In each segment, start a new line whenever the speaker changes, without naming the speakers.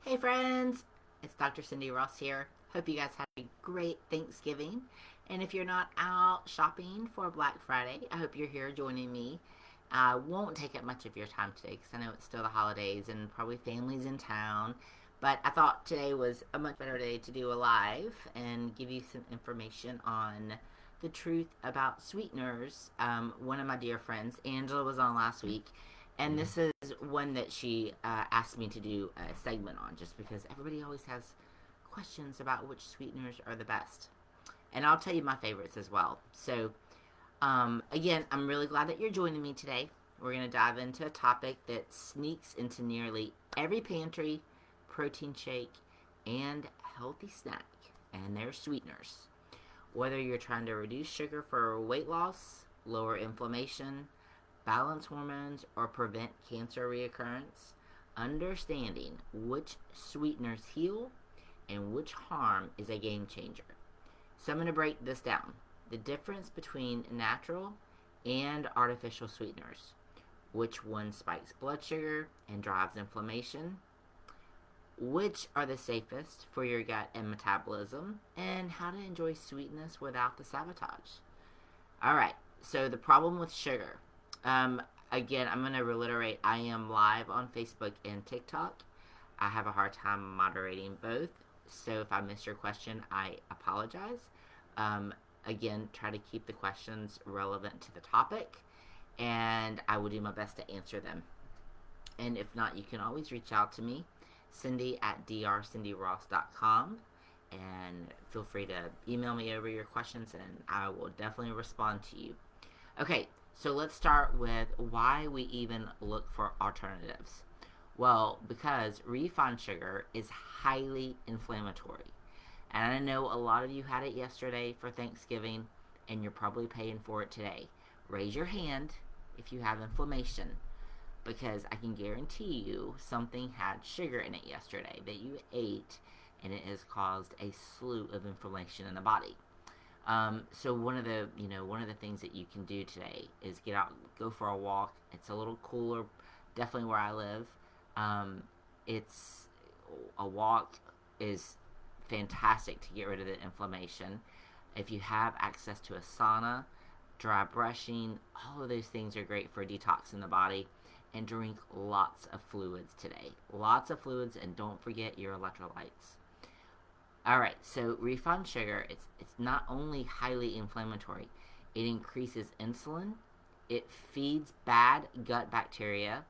Hey friends, it's Dr. Cindy Ross here. Hope you guys had a great Thanksgiving. And if you're not out shopping for Black Friday, I hope you're here joining me. I won't take up much of your time today because I know it's still the holidays and probably families in town. But I thought today was a much better day to do a live and give you some information on the truth about sweeteners. One of my dear friends, Angela, was on last week, and this is one that she asked me to do a segment on just because everybody always has questions about which sweeteners are the best. And I'll tell you my favorites as well. So, again, I'm really glad that you're joining me today. We're going to dive into a topic that sneaks into nearly every pantry, protein shake, and healthy snack, and they're sweeteners. Whether you're trying to reduce sugar for weight loss, lower inflammation, balance hormones, or prevent cancer reoccurrence, understanding which sweeteners heal and which harm is a game changer. So I'm going to break this down. The difference between natural and artificial sweeteners. Which one spikes blood sugar and drives inflammation? Which are the safest for your gut and metabolism? And how to enjoy sweetness without the sabotage. Alright, so the problem with sugar. Again, I'm going to reiterate, I am live on Facebook and TikTok. I have a hard time moderating both, so if I miss your question, I apologize. Again, try to keep the questions relevant to the topic, and I will do my best to answer them. And if not, you can always reach out to me, Cindy at drcindyross.com, and feel free to email me over your questions, and I will definitely respond to you. Okay, so let's start with why we even look for alternatives. Well, because refined sugar is highly inflammatory. And I know a lot of you had it yesterday for Thanksgiving, and you're probably paying for it today. Raise your hand if you have inflammation, because I can guarantee you something had sugar in it yesterday that you ate, and it has caused a slew of inflammation in the body. So one of the things that you can do today is get out, go for a walk. It's a little cooler, definitely where I live. It's a walk is fantastic to get rid of the inflammation. If you have access to a sauna, dry brushing, all of those things are great for detoxing the body. And drink lots of fluids today. Lots of fluids, and don't forget your electrolytes. Alright, so refined sugar, it's not only highly inflammatory, it increases insulin, it feeds bad gut bacteria,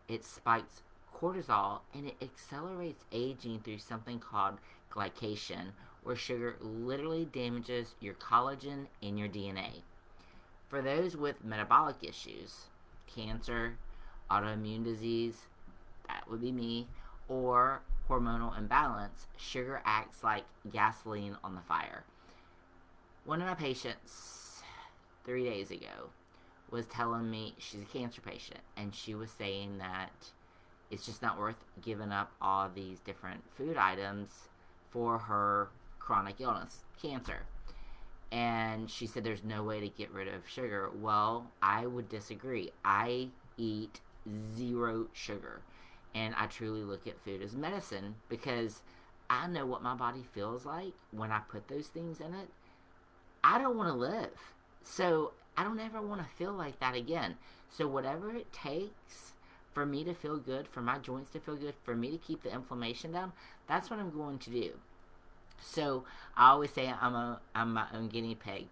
it spikes cortisol, and it accelerates aging through something called glycation, where sugar literally damages your collagen and your DNA. For those with metabolic issues, cancer, autoimmune disease, that would be me, or hormonal imbalance, sugar acts like gasoline on the fire. One of my patients 3 days ago was telling me, she's a cancer patient, and she was saying that it's just not worth giving up all these different food items for her chronic illness, cancer. And she said there's no way to get rid of sugar. Well, I would disagree. I eat zero sugar, and I truly look at food as medicine because I know what my body feels like when I put those things in it. I don't want to live, so I don't ever want to feel like that again. So whatever it takes for me to feel good, for my joints to feel good, for me to keep the inflammation down, that's what I'm going to do. So I always say I'm my own guinea pig,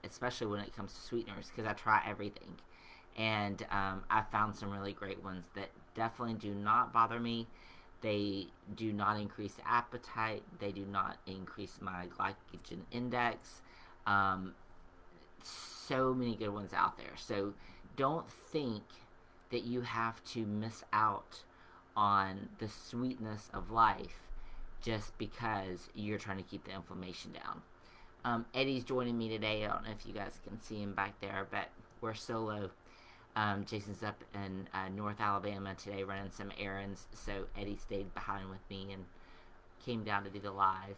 especially when it comes to sweeteners, because I try everything. And I found some really great ones that definitely do not bother me. They do not increase appetite. They do not increase my glycogen index. So many good ones out there. So don't think that you have to miss out on the sweetness of life just because you're trying to keep the inflammation down. Eddie's joining me today. I don't know if you guys can see him back there, but we're solo. Jason's up in North Alabama today running some errands, so Eddie stayed behind with me and came down to do the live.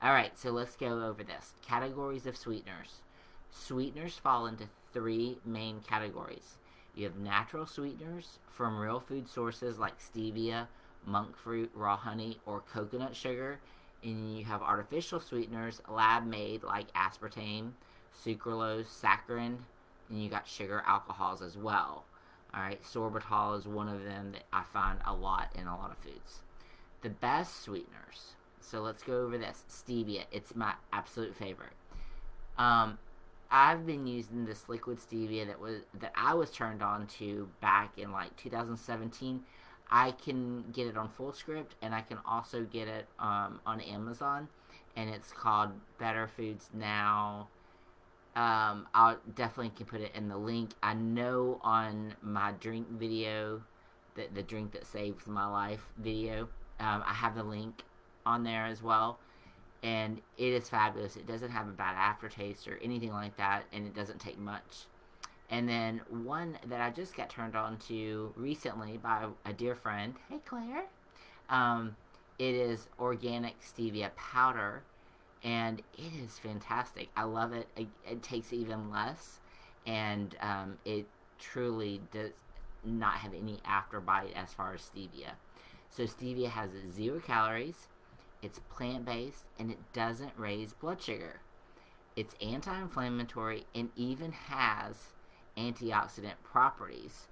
Alright, so let's go over this. Categories of sweeteners. Sweeteners fall into 3 main categories. You have natural sweeteners from real food sources like stevia, monk fruit, raw honey, or coconut sugar. And you have artificial sweeteners, lab made, like aspartame, sucralose, saccharin, and you got sugar alcohols as well. All right, sorbitol is one of them that I find a lot in a lot of foods. The best sweeteners. So let's go over this. Stevia. It's my absolute favorite. I've been using this liquid stevia that I was turned on to back in like 2017. I can get it on Fullscript, and I can also get it on Amazon, and it's called Better Foods Now. I'll definitely can put it in the link. I know on my drink video, the drink that saves my life video, I have the link on there as well, and it is fabulous. It doesn't have a bad aftertaste or anything like that, and it doesn't take much. And then one that I just got turned on to recently by a dear friend, hey Claire, it is organic stevia powder, and it is fantastic. I love it. It takes even less, and it truly does not have any afterbite as far as stevia. So stevia has 0 calories, it's plant-based, and it doesn't raise blood sugar. It's anti-inflammatory and even has antioxidant properties.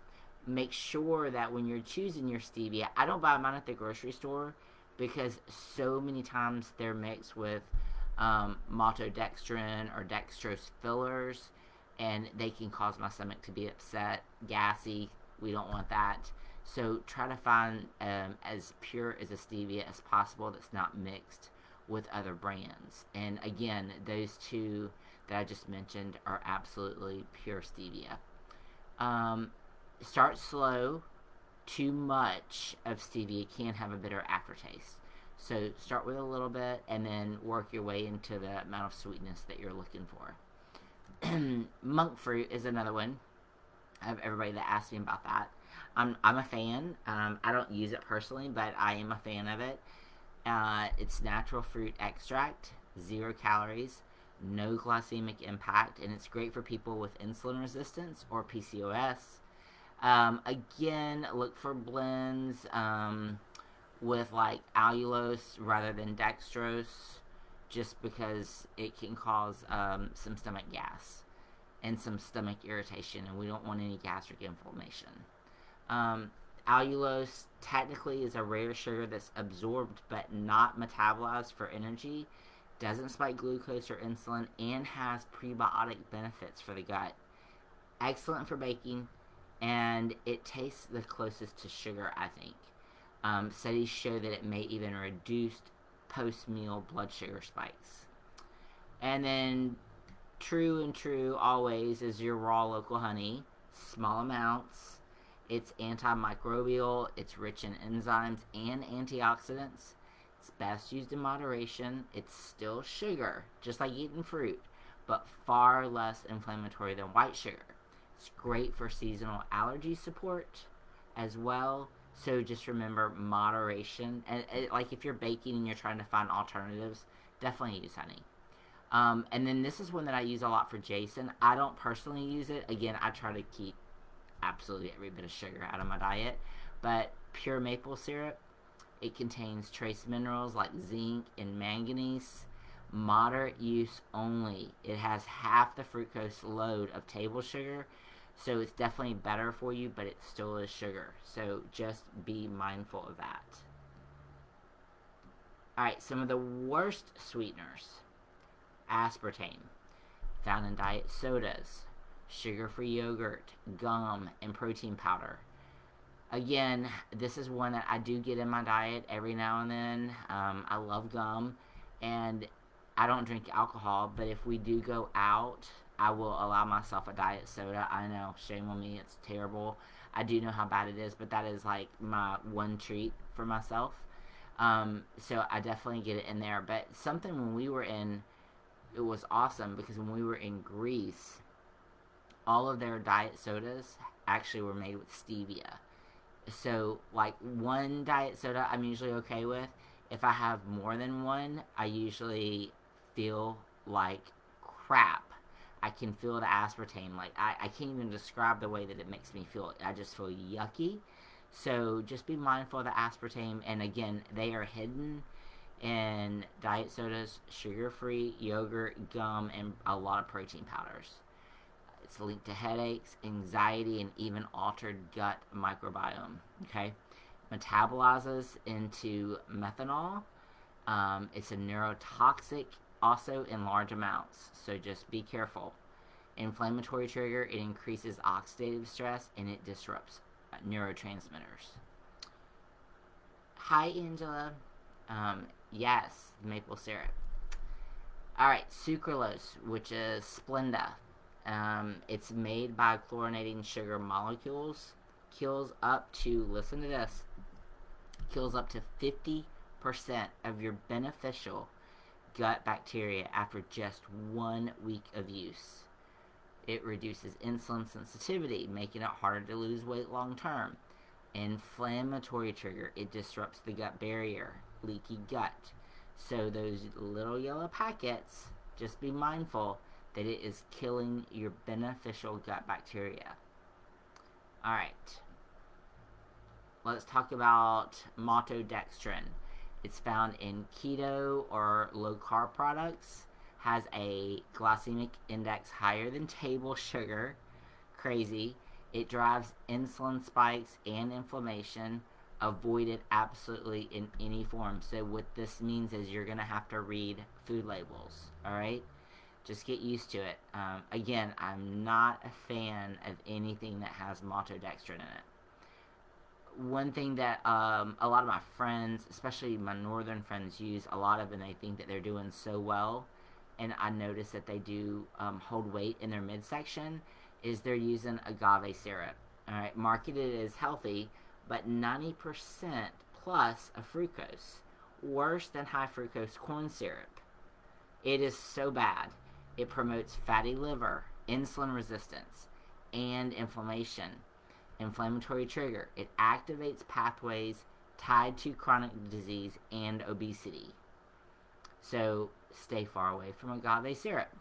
Make sure that when you're choosing your stevia, I don't buy mine at the grocery store because so many times they're mixed with maltodextrin or dextrose fillers, and they can cause my stomach to be upset, gassy. We don't want that. So try to find as pure as a stevia as possible that's not mixed with other brands. And again, those two that I just mentioned are absolutely pure stevia. Start slow. Too much of stevia can have a bitter aftertaste. So start with a little bit and then work your way into the amount of sweetness that you're looking for. Monk fruit is another one. I have everybody that asks me about that. I'm a fan. I don't use it personally, but I am a fan of it. It's natural fruit extract, 0 calories, no glycemic impact, and it's great for people with insulin resistance or PCOS. Again, look for blends with like allulose rather than dextrose, just because it can cause some stomach gas and some stomach irritation, and we don't want any gastric inflammation. Allulose technically is a rare sugar that's absorbed but not metabolized for energy, doesn't spike glucose or insulin, and has prebiotic benefits for the gut. Excellent for baking, and it tastes the closest to sugar, I think. Studies show that it may even reduce post-meal blood sugar spikes. And then true always is your raw local honey, small amounts. It's antimicrobial, it's rich in enzymes and antioxidants. It's best used in moderation. It's still sugar, just like eating fruit, but far less inflammatory than white sugar. It's great for seasonal allergy support as well. So just remember moderation. And like if you're baking and you're trying to find alternatives, definitely use honey. And then this is one that I use a lot for Jason. I don't personally use it. Again, I try to keep absolutely every bit of sugar out of my diet. But pure maple syrup, it contains trace minerals like zinc and manganese. Moderate use only. It has half the fructose load of table sugar, so it's definitely better for you, but it still is sugar. So just be mindful of that. Alright, some of the worst sweeteners. Aspartame, found in diet sodas, sugar-free yogurt, gum, and protein powder. Again, this is one that I do get in my diet every now and then. I love gum, and I don't drink alcohol, but if we do go out, I will allow myself a diet soda. I know, shame on me, it's terrible. I do know how bad it is, but that is like my one treat for myself. So I definitely get it in there. But something when we were in, it was awesome because when we were in Greece, all of their diet sodas actually were made with stevia. So like one diet soda I'm usually okay with. If I have more than one, I usually feel like crap. I can feel the aspartame. Like I can't even describe the way that it makes me feel. I just feel yucky. So just be mindful of the aspartame. And again, they are hidden in diet sodas, sugar-free yogurt, gum, and a lot of protein powders. It's linked to headaches, anxiety, and even altered gut microbiome. Okay, metabolizes into methanol. It's a neurotoxic, also in large amounts. So just be careful. Inflammatory trigger. It increases oxidative stress and it disrupts neurotransmitters. Hi, Angela. Yes, maple syrup. All right, sucralose, which is Splenda. It's made by chlorinating sugar molecules. Kills up to, listen to this, kills up to 50% of your beneficial gut bacteria after just 1 week of use. It reduces insulin sensitivity, making it harder to lose weight long term. Inflammatory trigger. It disrupts the gut barrier. Leaky gut. So those little yellow packets, just be mindful that it is killing your beneficial gut bacteria. Alright. Let's talk about maltodextrin. It's found in keto or low carb products. Has a glycemic index higher than table sugar. Crazy. It drives insulin spikes and inflammation. Avoid it absolutely in any form. So what this means is you're going to have to read food labels. Alright? Just get used to it. Again, I'm not a fan of anything that has maltodextrin in it. One thing that a lot of my friends, especially my northern friends, use a lot of, and they think that they're doing so well, and I notice that they do hold weight in their midsection, is they're using agave syrup. Alright, marketed as healthy, but 90% plus of fructose. Worse than high fructose corn syrup. It is so bad. It promotes fatty liver, insulin resistance, and inflammation. Inflammatory trigger. It activates pathways tied to chronic disease and obesity. So stay far away from agave syrup.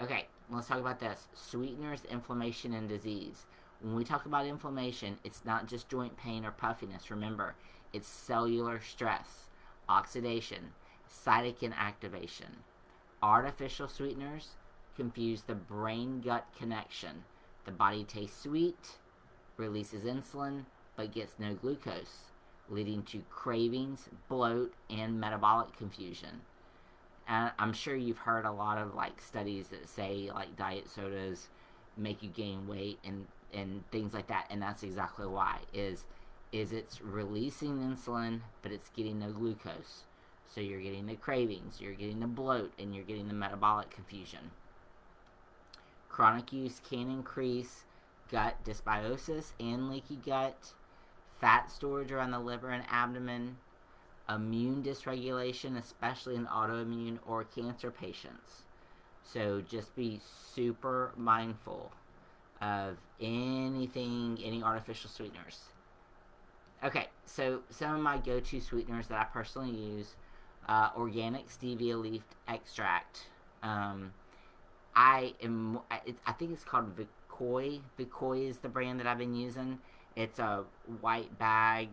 Okay, let's talk about this. Sweeteners, inflammation, and disease. When we talk about inflammation, it's not just joint pain or puffiness. Remember, it's cellular stress, oxidation, cytokine activation. Artificial sweeteners confuse the brain-gut connection. The body tastes sweet, releases insulin, but gets no glucose, leading to cravings, bloat, and metabolic confusion. And I'm sure you've heard a lot of studies that say diet sodas make you gain weight and things like that, and that's exactly why. Is it's releasing insulin, but it's getting no glucose. So you're getting the cravings, you're getting the bloat, and you're getting the metabolic confusion. Chronic use can increase gut dysbiosis and leaky gut, fat storage around the liver and abdomen, immune dysregulation, especially in autoimmune or cancer patients. So just be super mindful of any artificial sweeteners. Okay, so some of my go-to sweeteners that I personally use, organic stevia leaf extract. I think it's called Vicoi. Vicoi is the brand that I've been using. It's a white bag.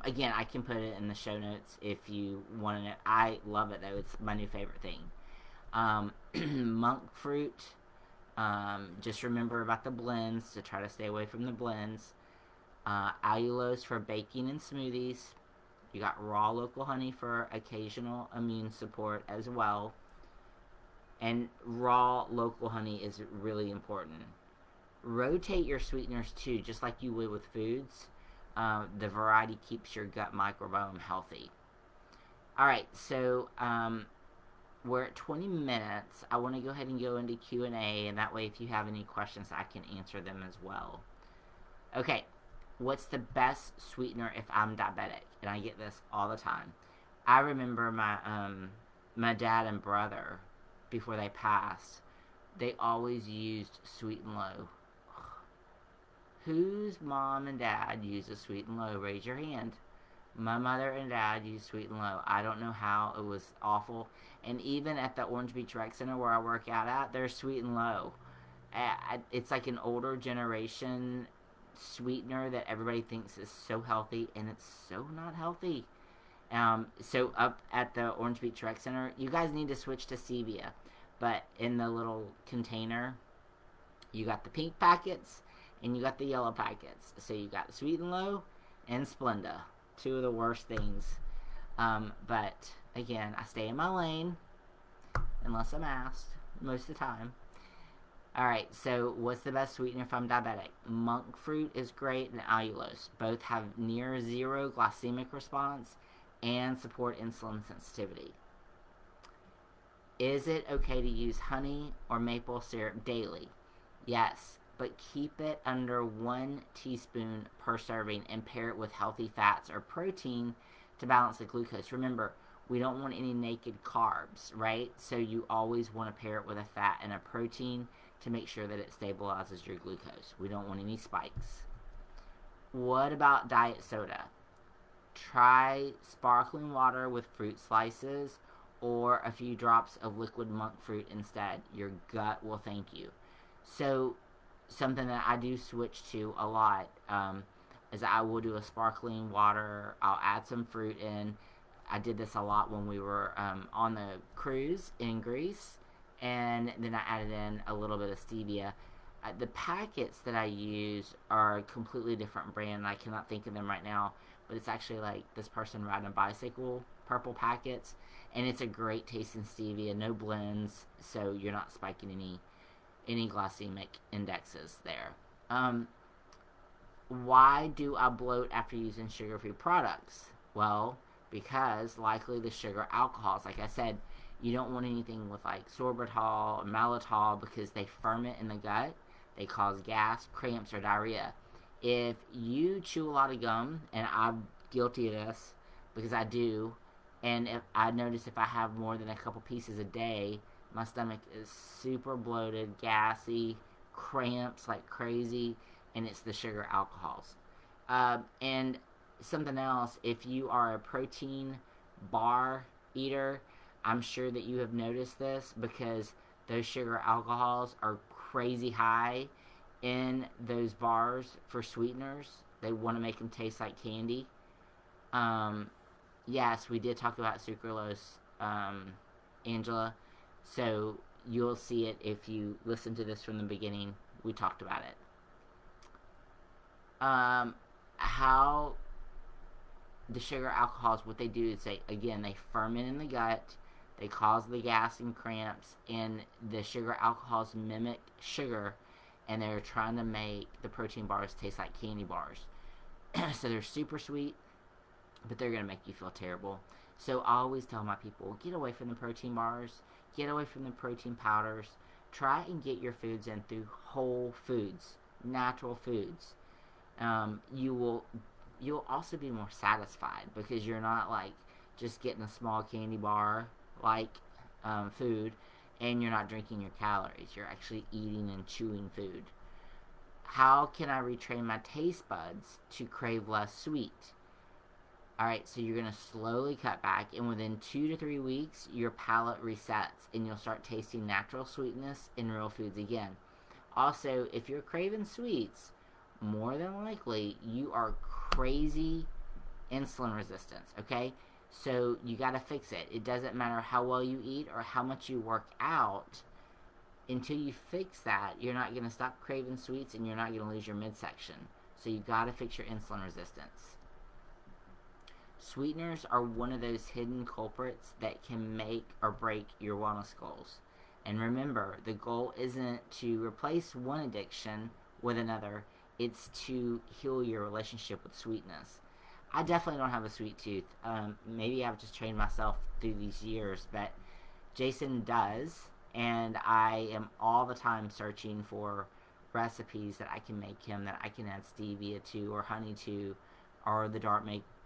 Again, I can put it in the show notes if you want to know. I love it though. It's my new favorite thing. Monk fruit. Just remember about the blends, to try to stay away from the blends. Allulose for baking and smoothies. You got raw local honey for occasional immune support as well. And raw local honey is really important. Rotate your sweeteners too, just like you would with foods. The variety keeps your gut microbiome healthy. Alright, so we're at 20 minutes. I want to go ahead and go into Q&A, and that way if you have any questions, I can answer them as well. Okay, what's the best sweetener if I'm diabetic? And I get this all the time. I remember my dad and brother, before they passed, they always used Sweet and Low. Whose mom and dad uses Sweet and Low? Raise your hand. My mother and dad used Sweet and Low. I don't know how. It was awful. And even at the Orange Beach Rec Center where I work out at, there's Sweet and Low. It's like an older generation sweetener that everybody thinks is so healthy, and it's so not healthy. So up at the Orange Beach Rec Center, you guys need to switch to stevia. But in the little container, you got the pink packets and you got the yellow packets. So you got Sweet and Low and Splenda. Two of the worst things. But again, I stay in my lane unless I'm asked most of the time. Alright, so what's the best sweetener if I'm diabetic? Monk fruit is great, and allulose. Both have near zero glycemic response and support insulin sensitivity. Is it okay to use honey or maple syrup daily? Yes, but keep it under 1 teaspoon per serving and pair it with healthy fats or protein to balance the glucose. Remember, we don't want any naked carbs, right? So you always want to pair it with a fat and a protein to make sure that it stabilizes your glucose. We don't want any spikes. What about diet soda? Try sparkling water with fruit slices or a few drops of liquid monk fruit instead. Your gut will thank you. So something that I do switch to a lot is I will do a sparkling water. I'll add some fruit in. I did this a lot when we were on the cruise in Greece, and then I added in a little bit of stevia. The packets that I use are a completely different brand. I cannot think of them right now, but it's actually like this person riding a bicycle, purple packets, and it's a great tasting stevia, no blends, so you're not spiking any glycemic indexes there. Why do I bloat after using sugar-free products? Well, because likely the sugar alcohols, like I said, you don't want anything with like sorbitol or maltitol because they ferment in the gut. They cause gas, cramps, or diarrhea. If you chew a lot of gum, and I'm guilty of this because I do, and if I notice if I have more than a couple pieces a day, my stomach is super bloated, gassy, cramps like crazy, and it's the sugar alcohols. And something else, if you are a protein bar eater, I'm sure that you have noticed this because those sugar alcohols are crazy high in those bars for sweeteners. They want to make them taste like candy. Yes, we did talk about sucralose, Angela. So you'll see it if you listen to this from the beginning. We talked about it. How the sugar alcohols, what they do is they ferment in the gut. They cause the gas and cramps, and the sugar alcohols mimic sugar, and they're trying to make the protein bars taste like candy bars. So they're super sweet, but they're going to make you feel terrible. So I always tell my people, get away from the protein bars, get away from the protein powders. Try and get your foods in through whole foods, natural foods. You'll also be more satisfied because you're not like just getting a small candy bar like food, and you're not drinking your calories. You're actually eating and chewing food. How can I retrain my taste buds to crave less sweet? Alright, so you're going to slowly cut back, and within 2 to 3 weeks, your palate resets, and you'll start tasting natural sweetness in real foods again. Also, if you're craving sweets, more than likely, you are crazy insulin resistance, okay? So you got to fix it. It doesn't matter how well you eat or how much you work out. Until you fix that, you're not going to stop craving sweets, and you're not going to lose your midsection. So you got to fix your insulin resistance. Sweeteners are one of those hidden culprits that can make or break your wellness goals. And remember, the goal isn't to replace one addiction with another. It's to heal your relationship with sweetness. I definitely don't have a sweet tooth. Maybe I've just trained myself through these years, but Jason does, and I am all the time searching for recipes that I can make him, that I can add stevia to, or honey to, or the dark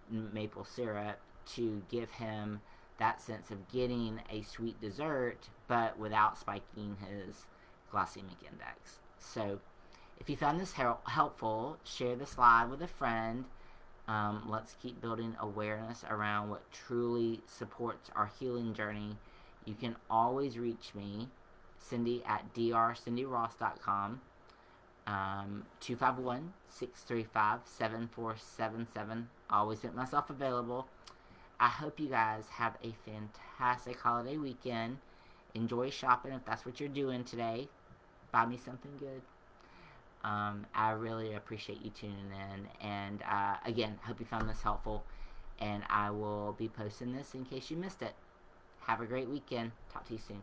maple syrup to give him that sense of getting a sweet dessert, but without spiking his glycemic index. So, if you found this helpful, share the slide with a friend. Let's keep building awareness around what truly supports our healing journey. You can always reach me, Cindy, at drcindyross.com. 251-635-7477. Always make myself available. I hope you guys have a fantastic holiday weekend. Enjoy shopping if that's what you're doing today. Buy me something good. I really appreciate you tuning in. And again, hope you found this helpful. And I will be posting this in case you missed it. Have a great weekend. Talk to you soon.